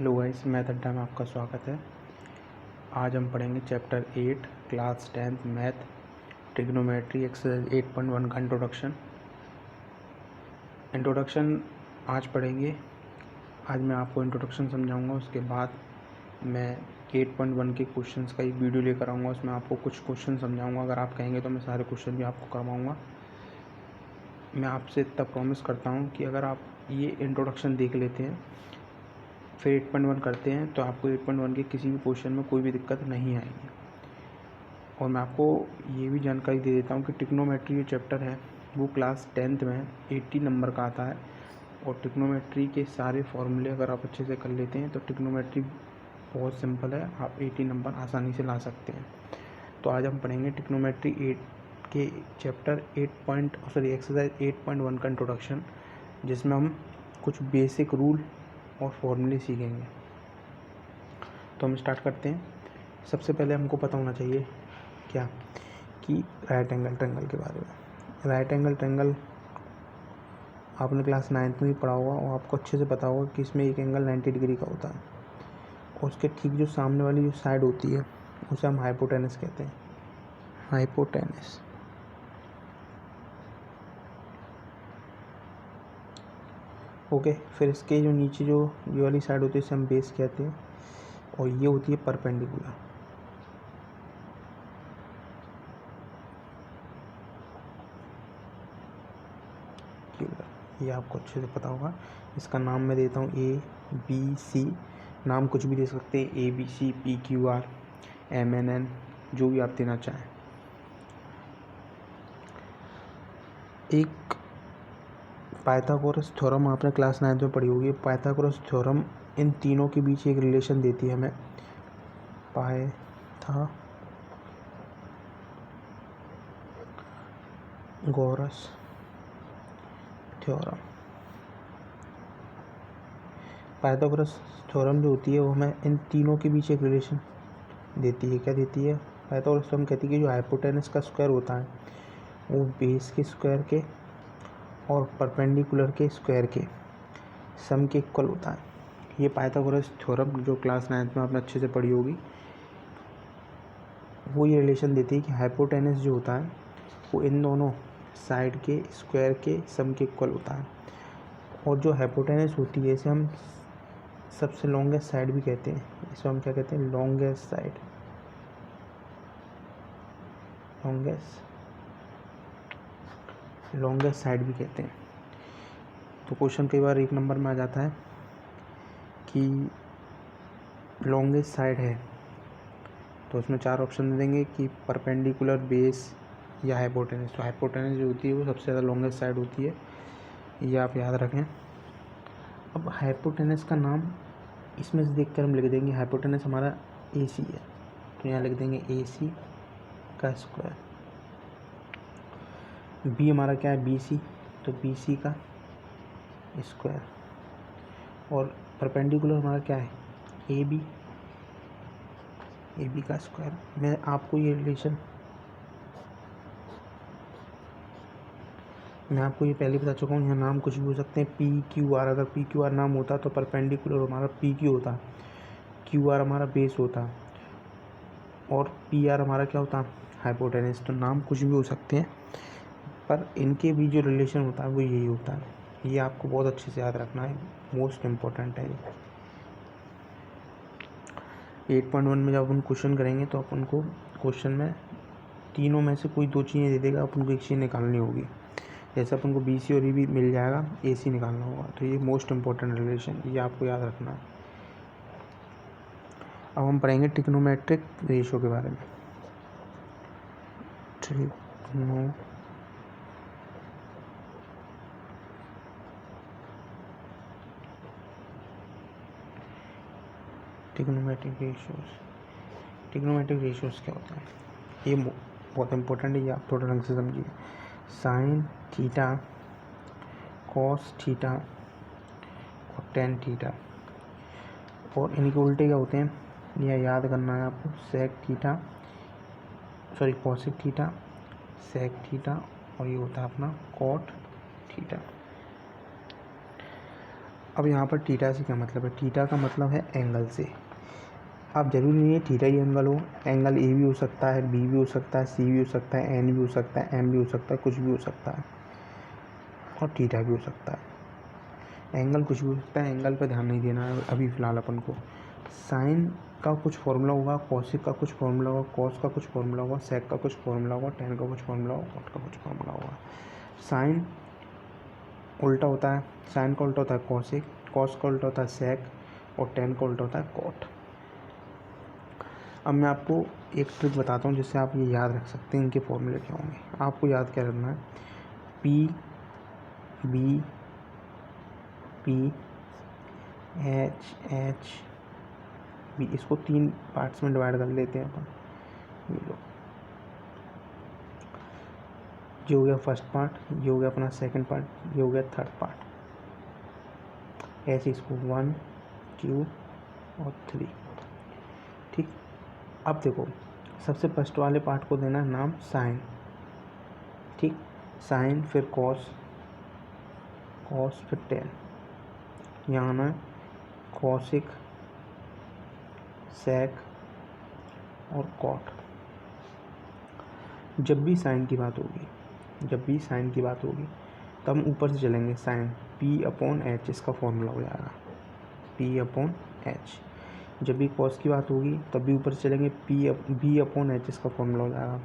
Hello guys, math अड्डा में आपका स्वागत है। आज हम पढ़ेंगे chapter 8 class 10th math trigonometry exercise 8.1 का इंट्रोडक्शन आज पढ़ेंगे। आज मैं आपको इंट्रोडक्शन समझाऊंगा, उसके बाद मैं 8.1 के क्वेश्चंस का एक वीडियो लेकर आऊँगा। उसमें आपको कुछ क्वेश्चन समझाऊंगा। अगर आप कहेंगे तो मैं सारे क्वेश्चन भी आपको करवाऊँगा। मैं आपसे इतना प्रॉमिस करता हूँ कि अगर आप ये इंट्रोडक्शन देख लेते हैं फिर 8.1 करते हैं तो आपको 8.1 के किसी भी क्वेश्चन में कोई भी दिक्कत नहीं आएगी। और मैं आपको ये भी जानकारी दे देता हूँ कि ट्रिग्नोमेट्री जो चैप्टर है वो क्लास 10th में 80 नंबर का आता है। और ट्रिग्नोमेट्री के सारे फॉर्मूले अगर आप अच्छे से कर लेते हैं तो ट्रिग्नोमेट्री बहुत सिंपल है, आप 80 नंबर आसानी से ला सकते हैं। तो आज हम पढ़ेंगे ट्रिग्नोमेट्री 8 के चैप्टर एक्सरसाइज 8.1 का इंट्रोडक्शन, जिसमें हम कुछ बेसिक रूल और फॉर्मूले सीखेंगे। तो हम स्टार्ट करते हैं। सबसे पहले हमको पता होना चाहिए क्या कि राइट एंगल ट्रायंगल के बारे में। राइट एंगल ट्रायंगल आपने क्लास 9th में ही पढ़ा होगा और आपको अच्छे से पता होगा कि इसमें एक एंगल 90 डिग्री का होता है और उसके ठीक जो सामने वाली जो साइड होती है उसे हम हाइपोटेनस कहते हैं। हाइपोटेनस। ओके, फिर इसके जो नीचे जो ये वाली साइड होती है इसे हम बेस कहते हैं और ये होती है परपेंडिकुलर। ये आपको अच्छे से पता होगा। इसका नाम मैं देता हूँ ए बी सी, नाम कुछ भी दे सकते हैं, A B C, P Q R, M N N, जो भी आप देना चाहें। एक पाइथागोरस थ्योरम आपने क्लास 9th में पढ़ी होगी। पाइथागोरस थ्योरम इन तीनों के बीच एक रिलेशन देती है हमें। पाइथागोरस थ्योरम, पाइथागोरस थ्योरम जो होती है वो हमें इन तीनों के बीच एक रिलेशन देती है। क्या देती है? पाइथागोरस थ्योरम कहती है कि जो हाइपोटेनस का स्क्वायर होता है वो बेस के स्क्वायर के और परपेंडिकुलर के स्क्वायर के सम के इक्वल होता है। ये पाइथागोरस थ्योरम जो क्लास 9th में आपने अच्छे से पढ़ी होगी, वो ये रिलेशन देती है कि हाइपोटेनस जो होता है वो इन दोनों साइड के स्क्वायर के सम के इक्वल होता है। और जो हाइपोटेनस होती है इसे हम सबसे लॉन्गेस्ट साइड भी कहते हैं। इसको हम क्या कहते हैं? Longest side. लॉन्गेस्ट साइड भी कहते हैं। तो क्वेश्चन कई बार 1 नंबर में आ जाता है कि लॉन्गेस्ट साइड है तो उसमें 4 ऑप्शन दे देंगे कि परपेंडिकुलर, बेस या हाइपोटेनस। तो हाइपोटेनस जो होती है वो सबसे ज़्यादा लॉन्गेस्ट साइड होती है, ये आप याद रखें। अब हाइपोटेनस का नाम इसमें से देखकर हम लिख देंगे हाइपोटेनस हमारा ए सी है, तो यहाँ लिख देंगे ए सी का स्क्वायर। बी हमारा क्या है? बी सी, तो बी सी का स्क्वायर। और परपेंडिकुलर हमारा क्या है? ए बी का स्क्वायर। मैं आपको ये रिलेशन पहले बता चुका हूँ। यहाँ नाम कुछ भी हो सकते हैं, पी क्यू आर। अगर पी क्यू आर नाम होता तो परपेंडिकुलर हमारा पी क्यू होता, क्यू आर हमारा बेस होता और पी आर हमारा क्या होता? हाइपोटेनस। तो नाम कुछ भी हो सकते हैं पर इनके भी जो रिलेशन होता है वो यही होता है। ये आपको बहुत अच्छे से याद रखना है, मोस्ट इम्पोर्टेंट है। 8.1 में जब अपन क्वेश्चन करेंगे तो अपन को क्वेश्चन में तीनों में से कोई 2 चीज़ें दे देगा, अपन को एक चीज़ निकालनी होगी। जैसे अपन को बी सी और ई भी मिल जाएगा, ए सी निकालना होगा। तो ये मोस्ट इम्पोर्टेंट रिलेशन, ये आपको याद रखना है। अब हम पढ़ेंगे ट्रिग्नोमेट्रिक रेशियो के बारे में। ट्रिग्नोमेट्रिक रेशियोज क्या होता है? ये बहुत इंपॉर्टेंट है, ये आप थोड़ा ढंग से समझिए। साइन थीटा, कॉस थीटा और टेन थीटा, और इनके उल्टे क्या होते हैं यह याद करना है आपको। कॉसेक थीटा, सेक थीटा और ये होता है अपना कॉट थीटा। अब यहाँ पर थीटा से क्या मतलब है, थीटा का मतलब है एंगल से। अब जरूरी नहीं है थीटा ही एंगल हो, एंगल ए भी हो सकता है, बी भी हो सकता है, सी भी हो सकता है, एन भी हो सकता है, एम भी हो सकता है, कुछ भी हो सकता है, और थीटा भी हो सकता है। एंगल कुछ भी हो सकता है, एंगल पर ध्यान नहीं देना है अभी फ़िलहाल अपन को। साइन का कुछ फॉर्मूला होगा, कॉसिक का कुछ फॉर्मूला होगा, कॉस का कुछ फॉर्मूला होगा, सेक का कुछ फॉर्मूला होगा, टेन का कुछ फॉर्मूला होगा, कॉट का कुछ फॉर्मूला होगा। साइन उल्टा होता है, साइन का उल्टा होता है कॉसिक, कॉस का उल्टा होता है सेक, और टेन का उल्टा होता है कॉट। अब मैं आपको एक ट्रिक बताता हूँ जिससे आप ये याद रख सकते हैं इनके फॉर्मूले क्या होंगे। आपको याद क्या रखना है, P B P H B, इसको 3 पार्ट्स में डिवाइड कर लेते हैं अपन। ये लो, ये हो गया फर्स्ट पार्ट, ये हो गया अपना सेकंड पार्ट, ये हो गया थर्ड पार्ट। ऐसे इसको 1 2 और 3। ठीक, अब देखो सबसे फर्स्ट वाले पार्ट को देना है नाम साइन। ठीक, साइन फिर कॉस, कॉस फिर टेन, यहाँ आना है कॉसिक, सेक और कॉट। जब भी साइन की बात होगी, जब भी साइन की बात होगी तब हम ऊपर से चलेंगे, साइन पी अपॉन एच इसका फॉर्मूला हो जाएगा, पी अपॉन एच। जब भी कॉस की बात होगी तब भी ऊपर से चलेंगे, बी अपॉन एच इसका फॉर्मूला हो जाएगा,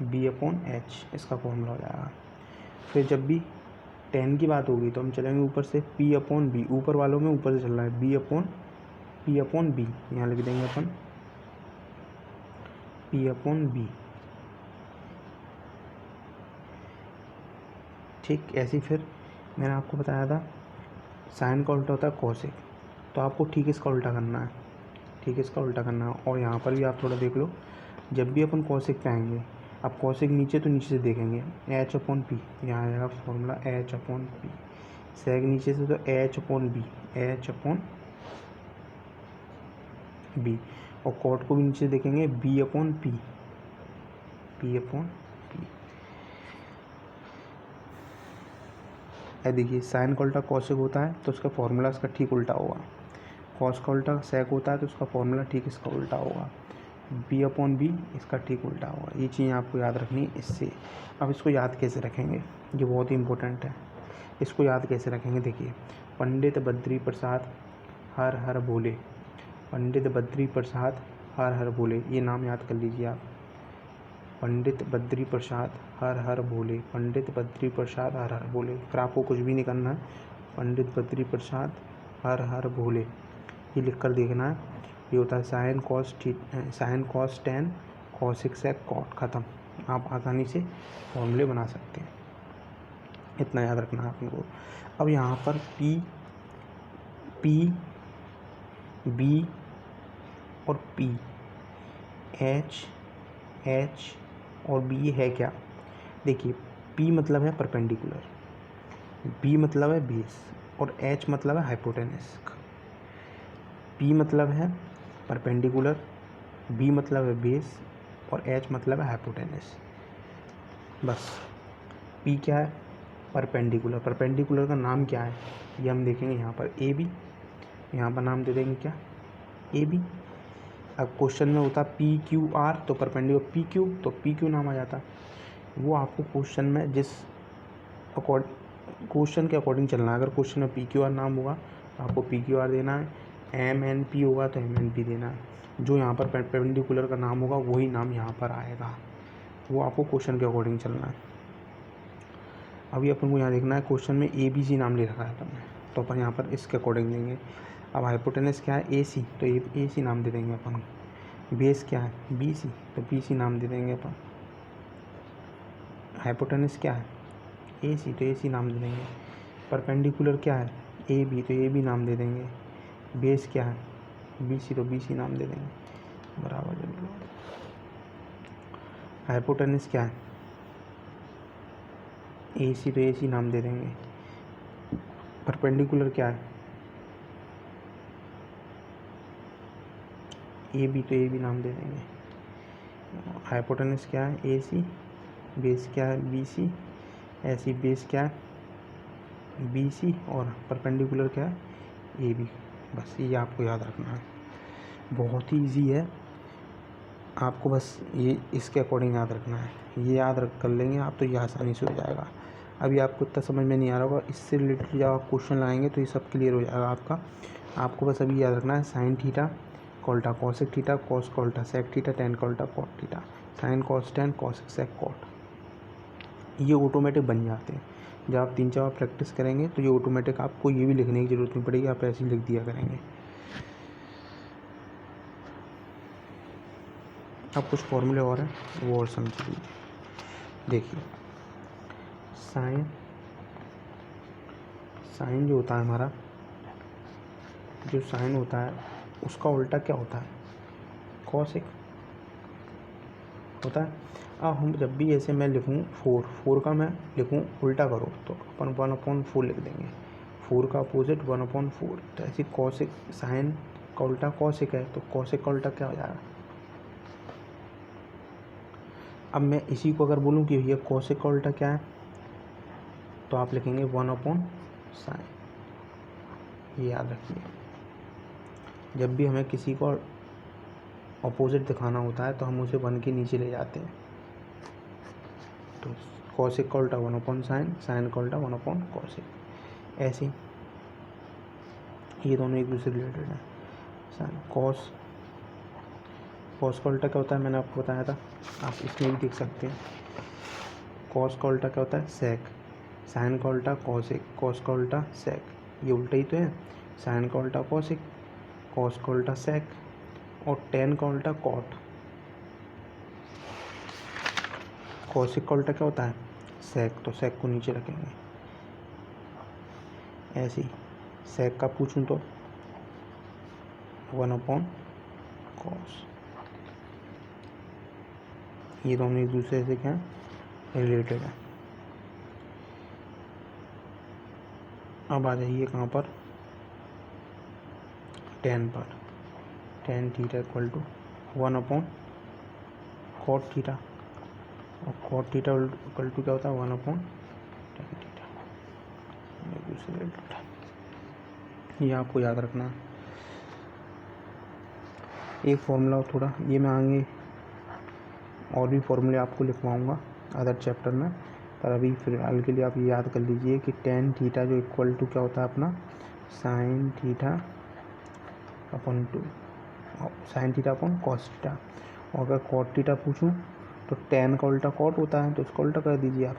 बी अपॉन एच इसका फॉर्मूला हो जाएगा। फिर जब भी टेन की बात होगी तो हम चलेंगे ऊपर से, पी अपॉन बी, ऊपर वालों में ऊपर से चल रहा है, पी अपॉन बी, यहाँ लिख देंगे अपन पी अपॉन बी। ठीक, ऐसे फिर मैंने आपको बताया था साइन का उल्टा होता है कॉसिक, तो आपको ठीक इसका उल्टा करना है, ठीक इसका उल्टा करना है। और यहाँ पर भी आप थोड़ा देख लो, जब भी अपन कॉसिक पे आएंगे, अब कॉसिक नीचे तो नीचे से देखेंगे, एच अपॉन पी, यहाँ आएगा formula H upon P. Sec नीचे से तो H upon B, H upon B. और कॉट को भी नीचे देखेंगे, B upon P, P upon P. देखिए साइन का उल्टा कॉसिक होता है तो उसका फॉर्मूला इसका ठीक उल्टा होगा, कॉस का उल्टा सेक होता है तो उसका फॉर्मूला ठीक इसका उल्टा होगा, बी अपॉन बी इसका ठीक उल्टा होगा। ये चीज़ आपको याद रखनी है इससे। अब इसको याद कैसे रखेंगे, ये बहुत ही इंपॉर्टेंट है। इसको याद कैसे रखेंगे, देखिए पंडित बद्री प्रसाद हर हर बोले, पंडित बद्री प्रसाद हर हर बोले, ये नाम याद कर लीजिए आप, पंडित बद्री प्रसाद हर हर बोले, पंडित बद्री प्रसाद हर हर बोले। फिर आपको कुछ भी नहीं करना है, पंडित बद्री प्रसाद हर हर बोले ये लिख कर देखना है। ये होता है sine cos tan cosec sec cot, ख़त्म। आप आसानी से फॉर्मूले बना सकते हैं, इतना याद रखना है आपको। अब यहाँ पर पी बी और पी, एच और बी है क्या, देखिए पी मतलब है परपेंडिकुलर, बी मतलब है बेस, और एच मतलब है हाइपोटेनस। पी मतलब है परपेंडिकुलर, बी मतलब है बेस, और एच मतलब है हाइपोटेनस। बस पी क्या है, परपेंडिकुलर। परपेंडिकुलर का नाम क्या है ये हम देखेंगे यहाँ पर, ए बी, यहाँ पर नाम दे देंगे क्या, ए बी। अब क्वेश्चन में होता पी क्यू आर, तो परपेंडिकुलर पी क्यू, तो पी क्यू नाम आ जाता। वो आपको क्वेश्चन में जिस क्वेश्चन के अकॉर्डिंग चलना है। अगर क्वेश्चन में पी क्यू आर नाम होगा तो आपको पी क्यू आर देना है, एम एन पी होगा तो एम एन पी देना है। जो यहाँ पर परपेंडिकुलर का नाम होगा वही नाम यहाँ पर आएगा, वो आपको क्वेश्चन के अकॉर्डिंग चलना है। अभी अपन को यहाँ देखना है क्वेश्चन में ए बी सी नाम ले रखा है अपन ने, तो अपन यहाँ पर इसके अकॉर्डिंग देंगे। अब हाइपोटेनस क्या है, ए सी, तो ए सी नाम दे देंगे अपन। बेस क्या है, बी सी, तो बी सी नाम दे देंगे अपन। हाइपोटेनस क्या है, ए सी, तो ए सी नाम दे देंगे। परपेंडिकुलर क्या है, ए बी, तो ए बी नाम दे देंगे। बेस क्या है, बी सी, तो बी सी नाम दे देंगे, बराबर। हाइपोटेनस क्या है, ए सी, तो ए सी नाम दे देंगे। परपेंडिकुलर क्या है, ए बी, तो ए बी नाम दे देंगे। हाइपोटेनस क्या है, ए सी, बेस क्या है, बी सी, ऐसी बेस क्या है, BC और परपेंडिकुलर क्या है, AB। बस ये आपको याद रखना है, बहुत ही ईजी है, आपको बस ये इसके अकॉर्डिंग याद रखना है। ये याद रख कर लेंगे आप तो ये आसानी से हो जाएगा। अभी आपको इतना समझ में नहीं आ रहा होगा, इससे रिलेटेड जब आप क्वेश्चन लगाएंगे तो ये सब क्लियर हो जाएगा आपका। आपको बस अभी याद रखना है साइन थीटा कोल्टा कॉसेक थीटा, कॉस कोल्टा सेक थीटा, टेन कोल्टा cot theta, sine cos tan cosec sec cot. ये ऑटोमेटिक बन जाते हैं। जब आप 3-4 बार प्रैक्टिस करेंगे तो ये ऑटोमेटिक, आपको ये भी लिखने की ज़रूरत नहीं पड़ेगी, आप ऐसे ही लिख दिया करेंगे। अब कुछ फॉर्मूले और हैं वो और समझ लीजिए। देखिए साइन जो होता है हमारा, जो साइन होता है उसका उल्टा क्या होता है, कॉसेक होता है। अब हम जब भी ऐसे मैं लिखूँ 4 का मैं लिखूँ उल्टा करो तो अपन 1/4 लिख देंगे। 4 का अपोजिट 1/4। तो ऐसे कॉसेक, साइन का उल्टा कॉसेक है तो कॉसेक का उल्टा क्या हो जाएगा। अब मैं इसी को अगर बोलूँ कि भैया कॉसेक का उल्टा क्या है, तो आप लिखेंगे 1/sin। ये याद रखिए, जब भी हमें किसी को अपोजिट दिखाना होता है तो हम उसे 1 के नीचे ले जाते हैं। तो कॉसेक का उल्टा 1/sin, साइन का उल्टा 1/cosec। ऐसे ये दोनों एक दूसरे रिलेटेड हैं। साइन कॉस का उल्टा क्या होता है, मैंने आपको बताया था, आप इसमें भी देख सकते हैं। कॉस का उल्टा क्या होता है, सेक। साइन का उल्टा कॉसेक, कॉस का उल्टा सेक, ये उल्टा ही तो है। साइन का उल्टा कॉसेक, कॉस का उल्टा सेक और टेन का उल्टा कॉट। कॉसेक का उल्टा क्या होता है, सेक, तो सेक को नीचे रखेंगे। ऐसे ही सेक का पूछूं तो 1/cos। ये दोनों एक दूसरे से क्या रिलेटेड है। अब आ जाइए कहाँ पर, टेन पर। Tan theta equal to 1/cot theta और cot थीटा इक्वल टू क्या होता है 1/tan थीटा। एक दूसरे रिलेटेड है, ये आपको याद रखना है। एक फॉर्मूला थोड़ा ये मैं आगे और भी फॉर्मूले आपको लिखवाऊंगा अदर चैप्टर में, पर अभी फिलहाल के लिए आप ये याद कर लीजिए कि टेन थीटा जो इक्वल टू क्या होता है अपना साइन थीटा अपन कॉस थीटा। और अगर कॉट थीटा पूछूं तो टेन का उल्टा कॉट होता है तो उसका उल्टा कर दीजिए आप,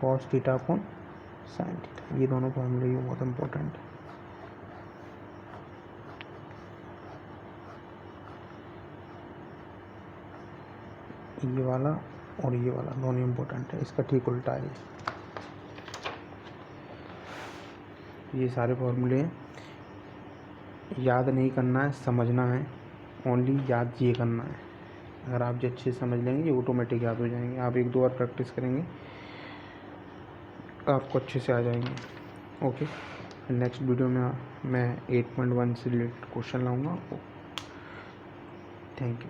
cos theta upon sine theta. ये दोनों फॉर्मूले ये बहुत इंपॉर्टेंट है। ये वाला और ये वाला दोनों इम्पोर्टेंट है, इसका ठीक उल्टा है ये सारे फॉर्मूले याद नहीं करना है, समझना है, ओनली याद ये करना है। अगर आप जो अच्छे से समझ लेंगे ये ऑटोमेटिक याद हो जाएंगे। आप 1-2 बार प्रैक्टिस करेंगे आपको अच्छे से आ जाएंगे। ओके, नेक्स्ट वीडियो में मैं 8.1 से रिलेटेड क्वेश्चन लाऊंगा। Thank you.